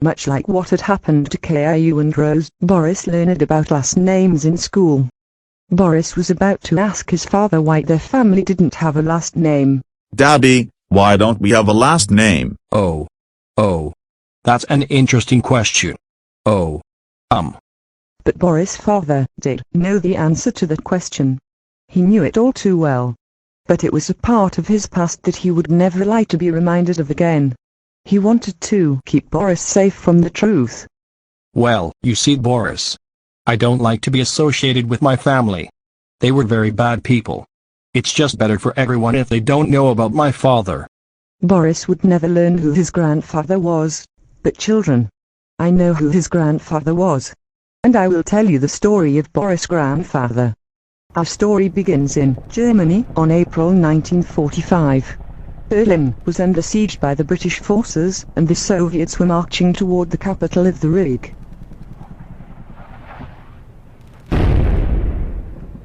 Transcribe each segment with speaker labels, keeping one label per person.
Speaker 1: Much like what had happened to Caillou and Rose, Boris learned about last names in school. Boris was about to ask his father why their family didn't have a last name.
Speaker 2: Daddy, why don't we have a last name?
Speaker 3: Oh, that's an interesting question.
Speaker 1: But Boris' father did know the answer to that question. He knew it all too well. But it was a part of his past that he would never like to be reminded of again. He wanted to keep Boris safe from the truth.
Speaker 3: Well, you see, Boris, I don't like to be associated with my family. They were very bad people. It's just better for everyone if they don't know about my father.
Speaker 1: Boris would never learn who his grandfather was. But children, I know who his grandfather was. And I will tell you the story of Boris' grandfather. Our story begins in Germany on April 1945. Berlin was under siege by the British forces, and the Soviets were marching toward the capital of the Reich.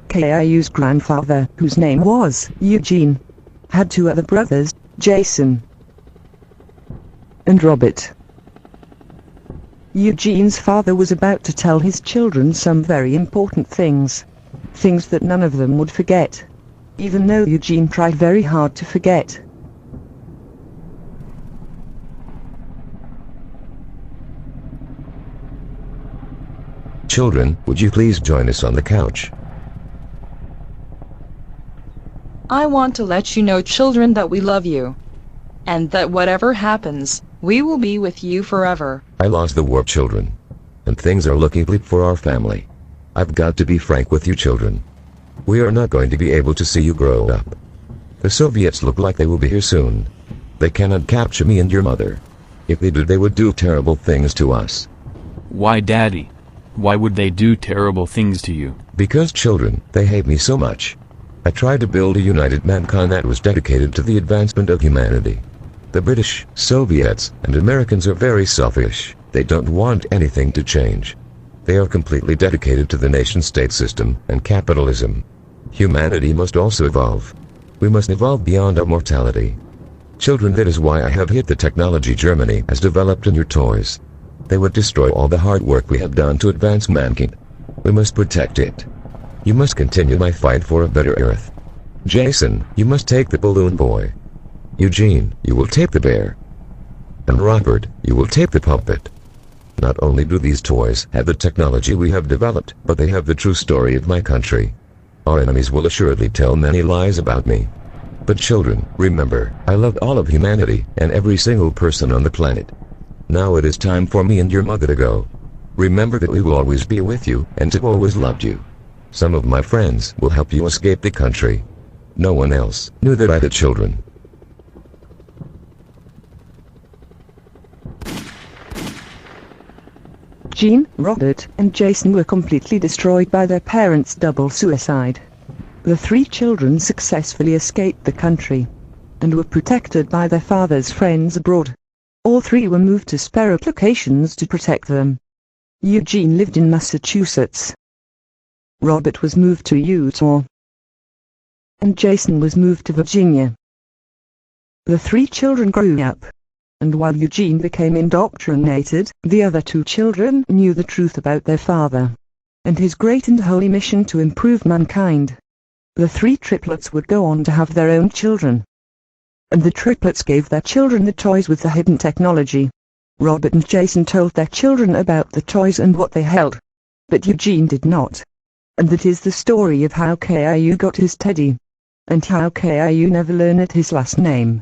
Speaker 1: Caillou's grandfather, whose name was Eugene, had two other brothers, Jason and Robert. Eugene's father was about to tell his children some very important things. Things that none of them would forget. Even though Eugene tried very hard to forget.
Speaker 4: Children, would you please join us on the couch?
Speaker 5: I want to let you know, children, that we love you. And that whatever happens, we will be with you forever.
Speaker 4: I lost the war, children. And things are looking bleak for our family. I've got to be frank with you, children. We are not going to be able to see you grow up. The Soviets look like they will be here soon. They cannot capture me and your mother. If they did, they would do terrible things to us.
Speaker 6: Why, Daddy? Why would they do terrible things to you?
Speaker 4: Because, children, they hate me so much. I tried to build a united mankind that was dedicated to the advancement of humanity. The British, Soviets, and Americans are very selfish. They don't want anything to change. They are completely dedicated to the nation-state system and capitalism. Humanity must also evolve. We must evolve beyond our mortality. Children, that is why I have hid the technology Germany has developed in your toys. They would destroy all the hard work we have done to advance mankind. We must protect it. You must continue my fight for a better Earth. Jason, you must take the balloon boy. Eugene, you will take the bear. And Robert, you will take the puppet. Not only do these toys have the technology we have developed, but they have the true story of my country. Our enemies will assuredly tell many lies about me. But children, remember, I love all of humanity and every single person on the planet. Now it is time for me and your mother to go. Remember that we will always be with you and to always loved you. Some of my friends will help you escape the country. No one else knew that I had children.
Speaker 1: Jean, Robert, and Jason were completely destroyed by their parents' double suicide. The three children successfully escaped the country and were protected by their father's friends abroad. All three were moved to separate locations to protect them. Eugene lived in Massachusetts. Robert was moved to Utah. And Jason was moved to Virginia. The three children grew up. And while Eugene became indoctrinated, the other two children knew the truth about their father and his great and holy mission to improve mankind. The three triplets would go on to have their own children. And the triplets gave their children the toys with the hidden technology. Robert and Jason told their children about the toys and what they held. But Eugene did not. And that is the story of how Caillou got his teddy. And how Caillou never learned his last name.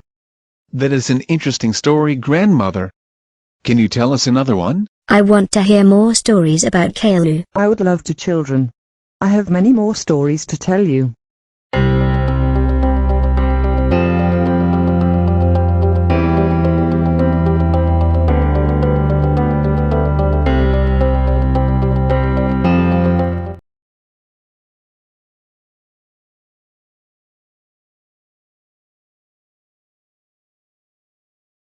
Speaker 7: That is an interesting story, grandmother. Can you tell us another one?
Speaker 8: I want to hear more stories about Caillou.
Speaker 1: I would love to, children. I have many more stories to tell you.